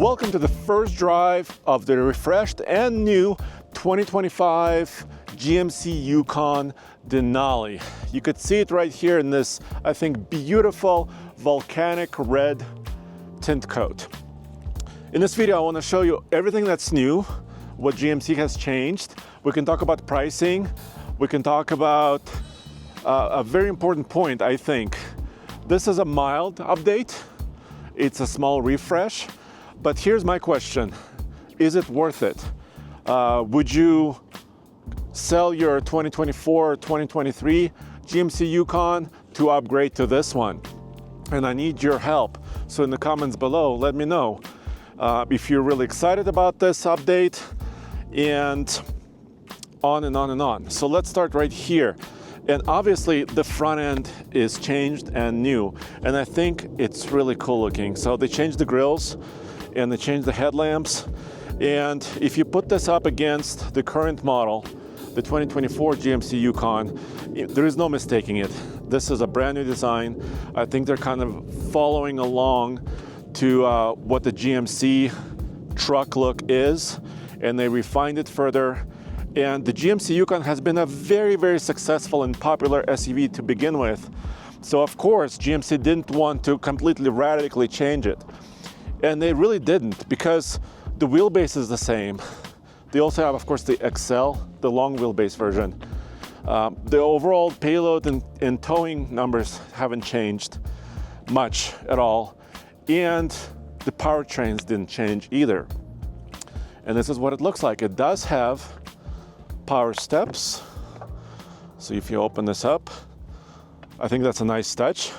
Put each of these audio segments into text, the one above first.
Welcome to the first drive of the refreshed and new 2025 GMC Yukon Denali. You could see it right here in this, I think, beautiful volcanic red tint coat. In this video, I want to show you everything that's new, what GMC has changed. We can talk about pricing. We can talk about a very important point, I think. This is a mild update. It's a small refresh. But here's my question. Is it worth it? Would you sell your 2024, 2023 GMC Yukon to upgrade to this one? And I need your help. So in the comments below, let me know if you're really excited about this update, and on and on and on. So let's start right here. And obviously the front end is changed and new, and I think it's really cool looking. So they changed the grills and they changed the headlamps. And if you put this up against the current model, the 2024 GMC Yukon, there is no mistaking it. This is a brand new design. I think they're kind of following along to what the GMC truck look is, and they refined it further. And the GMC Yukon has been a very, very successful and popular SUV to begin with. So of course, GMC didn't want to completely radically change it. And they really didn't, because the wheelbase is the same. They also have, of course, the XL, the long wheelbase version. The overall payload and towing numbers haven't changed much at all. And the powertrains didn't change either. And this is what it looks like. It does have power steps. So if you open this up, I think that's a nice touch.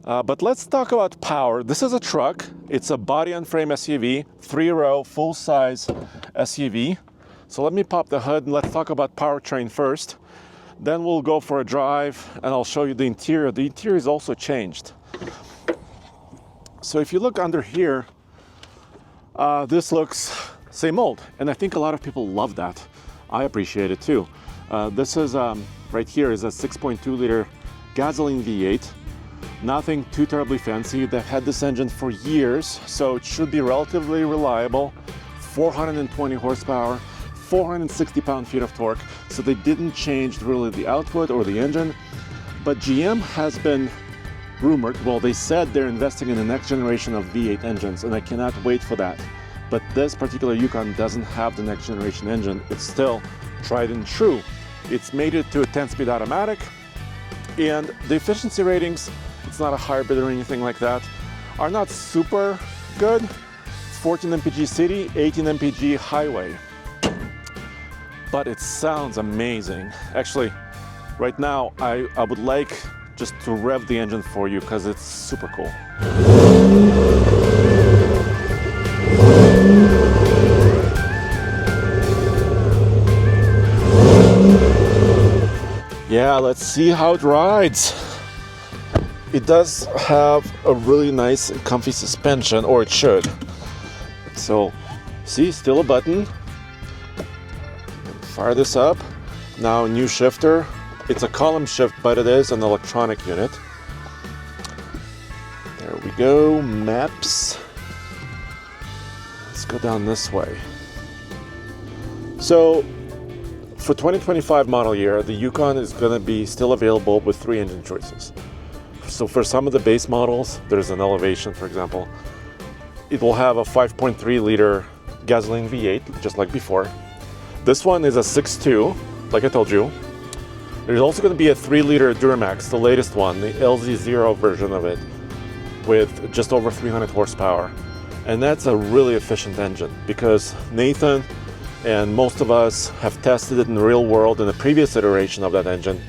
But let's talk about power. This is a truck. It's a body on frame SUV, 3-row, full-size SUV. So let me pop the hood and let's talk about powertrain first. Then we'll go for a drive and I'll show you the interior. The interior is also changed. So if you look under here, this looks same old. And I think a lot of people love that. I appreciate it too. This is, right here is a 6.2 liter gasoline V8. Nothing too terribly fancy. They've had this engine for years, so it should be relatively reliable. 420 horsepower, 460 pound-feet of torque. So they didn't change really the output or the engine. But GM has been rumored, well, they said they're investing in the next generation of V8 engines, and I cannot wait for that. But this particular Yukon doesn't have the next generation engine. It's still tried and true. It's made it to a 10-speed automatic, and the efficiency ratings, it's not a hybrid or anything like that, are not super good. 14 mpg city, 18 mpg highway. But it sounds amazing. Actually, right now, I would like just to rev the engine for you because it's super cool. Yeah, let's see how it rides. It does have a really nice and comfy suspension, or it should. So, see, still a button. Fire this up. Now, new shifter. It's a column shift, but it is an electronic unit. There we go, maps. Let's go down this way. So, for 2025 model year, the Yukon is going to be still available with 3 engine choices. So for some of the base models, there's an Elevation, for example. It will have a 5.3 liter gasoline V8, just like before. This one is a 6.2, like I told you. There's also going to be a 3 liter Duramax, the latest one, the LZ0 version of it, with just over 300 horsepower. And that's a really efficient engine, because Nathan and most of us have tested it in the real world in the previous iteration of that engine,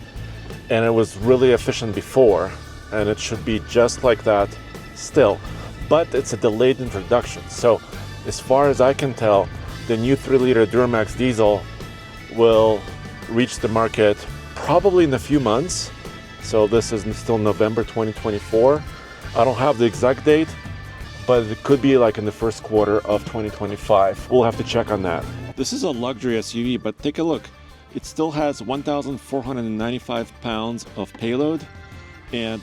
and it was really efficient before, and it should be just like that still. But it's a delayed introduction. So as far as I can tell, the new 3 liter Duramax diesel will reach the market probably in a few months. So this is still November 2024. I don't have the exact date, but it could be like in the first quarter of 2025. We'll have to check on that. This is a luxury SUV, but take a look. It still has 1,495 pounds of payload, and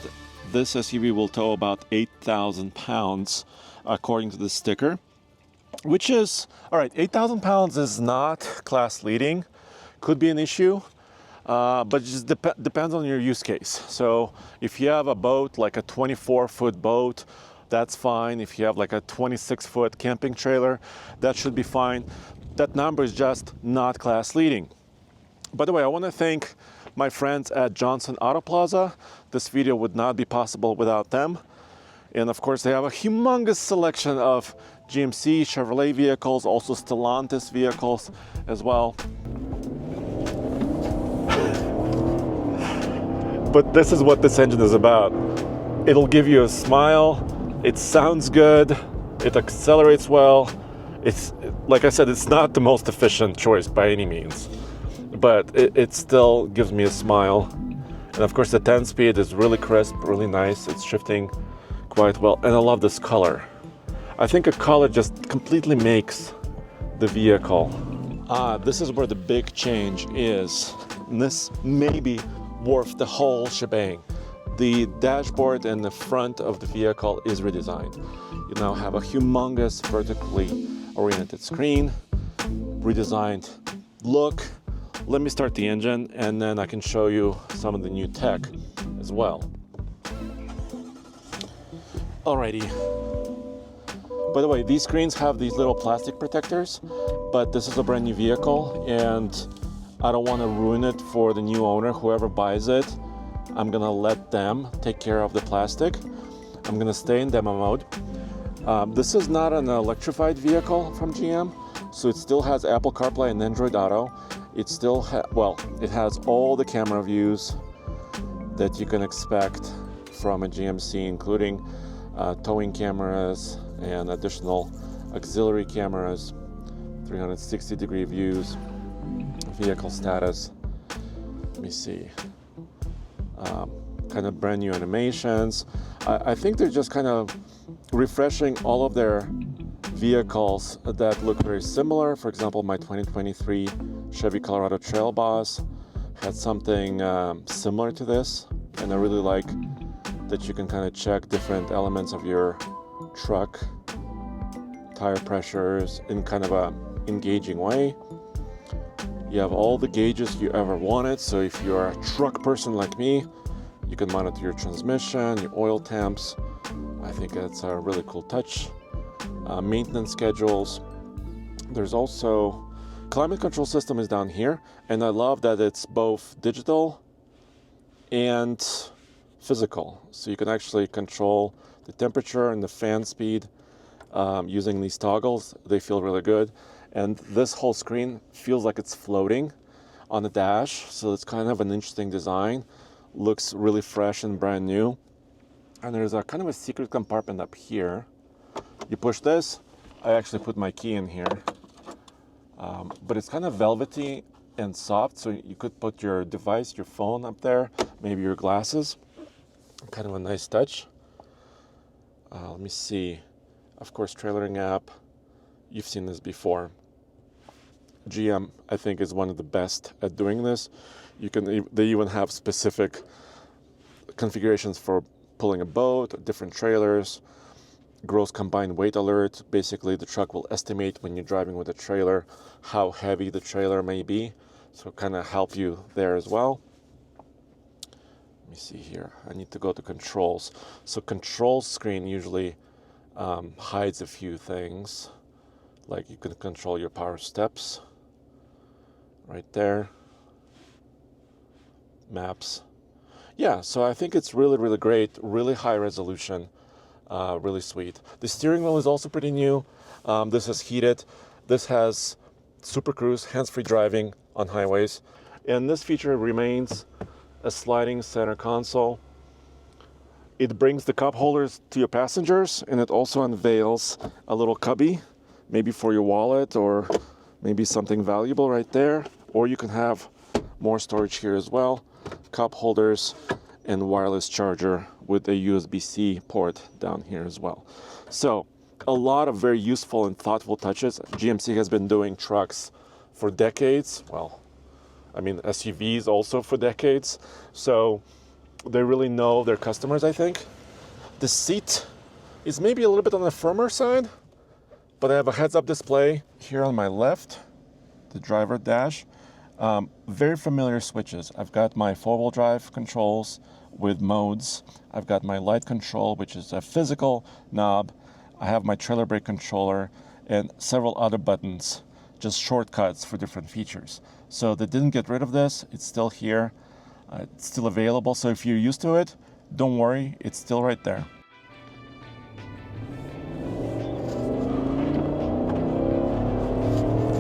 this SUV will tow about 8,000 pounds according to the sticker. which is, all right, 8,000 pounds is not class leading, could be an issue, but it just depends on your use case. So if you have a boat, like a 24-foot boat, that's fine. If you have like a 26-foot camping trailer, that should be fine. That number is just not class leading. By the way, I want to thank my friends at Johnson Auto Plaza. This video would not be possible without them. And of course, they have a humongous selection of GMC, Chevrolet vehicles, also Stellantis vehicles as well. But this is what this engine is about. It'll give you a smile, it sounds good, it accelerates well. It's, like I said, it's not the most efficient choice by any means, but it still gives me a smile. And of course the 10-speed is really crisp, really nice. It's shifting quite well, and I love this color. I think a color just completely makes the vehicle. This is where the big change is. And this may be worth the whole shebang. The dashboard and the front of the vehicle is redesigned. You now have a humongous vertically oriented screen, redesigned look. Let me start the engine and then I can show you some of the new tech as well. Alrighty. By the way, these screens have these little plastic protectors, but this is a brand new vehicle and I don't want to ruin it for the new owner. Whoever buys it, I'm gonna let them take care of the plastic. I'm gonna stay in demo mode. This is not an electrified vehicle from GM, so it still has Apple CarPlay and Android Auto. It still it has all the camera views that you can expect from a GMC, including towing cameras and additional auxiliary cameras, 360-degree views, vehicle status. Let me see. Kind of brand new animations. I think they're just kind of refreshing all of their vehicles that look very similar. For example, my 2023 Chevy Colorado Trail Boss had something similar to this, and I really like that you can kind of check different elements of your truck, tire pressures in kind of a engaging way. You have all the gauges you ever wanted, so if you're a truck person like me, you can monitor your transmission, your oil temps. I think that's a really cool touch. Maintenance schedules. There's also climate control system is down here, and I love that it's both digital and physical. So you can actually control the temperature and the fan speed using these toggles. They feel really good. And this whole screen feels like it's floating on the dash. So it's kind of an interesting design. Looks really fresh and brand new. And there's a kind of a secret compartment up here. You push this, I actually put my key in here. But it's kind of velvety and soft, so you could put your device, your phone up there, maybe your glasses. Kind of a nice touch. Let me see. Of course, trailering app. You've seen this before. GM, I think, is one of the best at doing this. They even have specific configurations for pulling a boat, different trailers, gross combined weight alert. Basically, the truck will estimate when you're driving with a trailer how heavy the trailer may be. So kind of help you there as well. Let me see here. I need to go to controls. So controls screen usually hides a few things. Like you can control your power steps right there. Maps. Yeah, so I think it's really, really great. Really high resolution. Really sweet. The steering wheel is also pretty new. This is heated. This has Super Cruise, hands-free driving on highways. And this feature remains a sliding center console. It brings the cup holders to your passengers, and it also unveils a little cubby, maybe for your wallet or maybe something valuable right there. Or you can have more storage here as well. Cup holders and wireless charger with a USB-C port down here as well. So a lot of very useful and thoughtful touches. GMC has been doing trucks for decades. Well, I mean SUVs also for decades. So they really know their customers, I think. The seat is maybe a little bit on the firmer side, but I have a heads-up display here on my left, the driver dash. Very familiar switches. I've got my four-wheel drive controls with modes. I've got my light control, which is a physical knob. I have my trailer brake controller and several other buttons, just shortcuts for different features. So they didn't get rid of this. It's still here. It's still available. So if you're used to it, don't worry, it's still right there.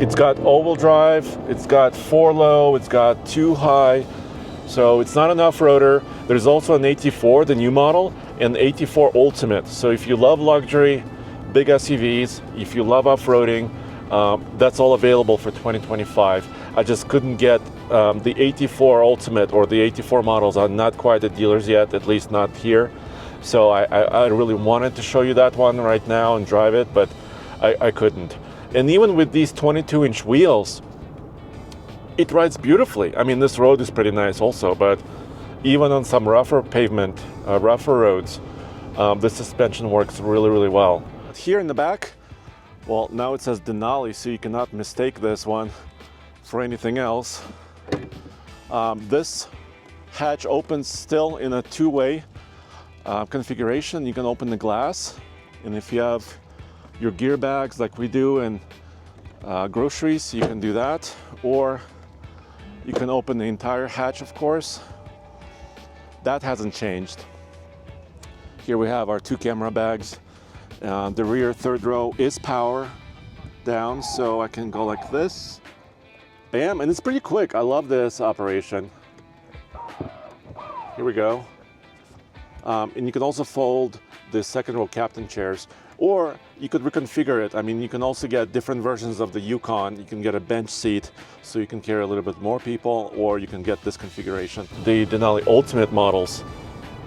It's got all-wheel drive, it's got 4 low, it's got 2 high, so it's not an off-roader. There's also an AT4, the new model, and AT4 Ultimate. So if you love luxury, big SUVs, if you love off-roading, that's all available for 2025. I just couldn't get the AT4 Ultimate or the AT4 models are not quite at dealers yet, at least not here. So I really wanted to show you that one right now and drive it, but I couldn't. And even with these 22-inch wheels, it rides beautifully. I mean, this road is pretty nice also, but even on some rougher pavement, rougher roads, the suspension works really, really well. Here in the back, well, now it says Denali, so you cannot mistake this one for anything else. This hatch opens still in a two-way configuration. You can open the glass, and if you have your gear bags like we do and groceries, you can do that, or you can open the entire hatch, of course. That hasn't changed. Here we have our 2 camera bags. The rear third row is power down, so I can go like this. Bam, and it's pretty quick. I love this operation. Here we go. And you can also fold the second row captain chairs, or you could reconfigure it. I mean, you can also get different versions of the Yukon. You can get a bench seat, so you can carry a little bit more people, or you can get this configuration. The Denali Ultimate models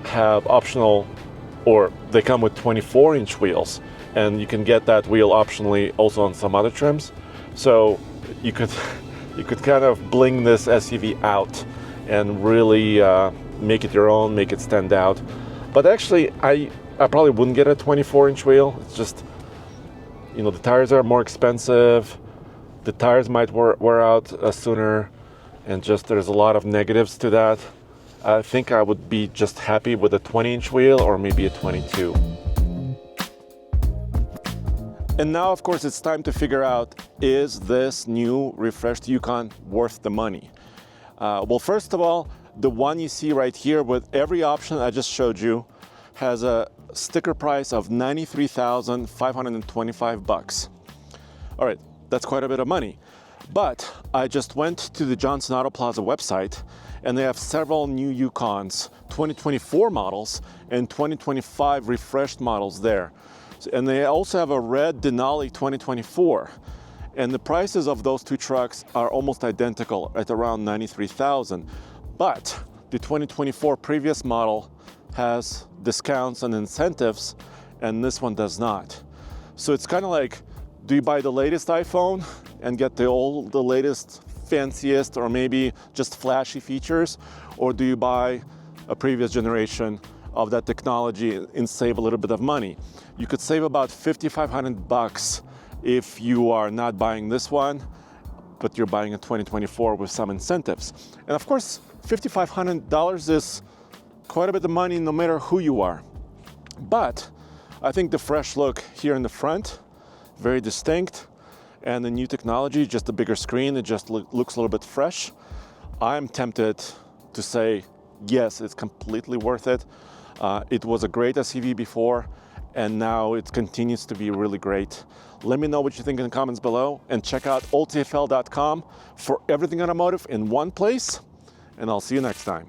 have optional, or they come with 24-inch wheels, and you can get that wheel optionally also on some other trims. So you could kind of bling this SUV out and really make it your own, make it stand out. But actually, I probably wouldn't get a 24-inch wheel. It's just, you know, the tires are more expensive. The tires might wear out sooner, and just there's a lot of negatives to that. I think I would be just happy with a 20-inch wheel or maybe a 22. And now, of course, it's time to figure out, is this new refreshed Yukon worth the money? Well, first of all, the one you see right here with every option I just showed you has a sticker price of $93,525. All right, that's quite a bit of money. But I just went to the Johnson Auto Plaza website, and they have several new Yukons, 2024 models and 2025 refreshed models there. And they also have a red Denali 2024. And the prices of those 2 trucks are almost identical at around $93,000. But the 2024 previous model has discounts and incentives, and this one does not. So it's kind of like, do you buy the latest iPhone and get the latest, fanciest, or maybe just flashy features, or do you buy a previous generation of that technology and save a little bit of money? You could save about $5,500 if you are not buying this one, but you're buying a 2024 with some incentives. And of course, $5,500 is quite a bit of money no matter who you are. But I think the fresh look here in the front, very distinct, and the new technology, just a bigger screen, it just looks a little bit fresh. I'm tempted to say, yes, it's completely worth it. It was a great SUV before, and now it continues to be really great. Let me know what you think in the comments below, and check out oldtfl.com for everything automotive in one place, and I'll see you next time.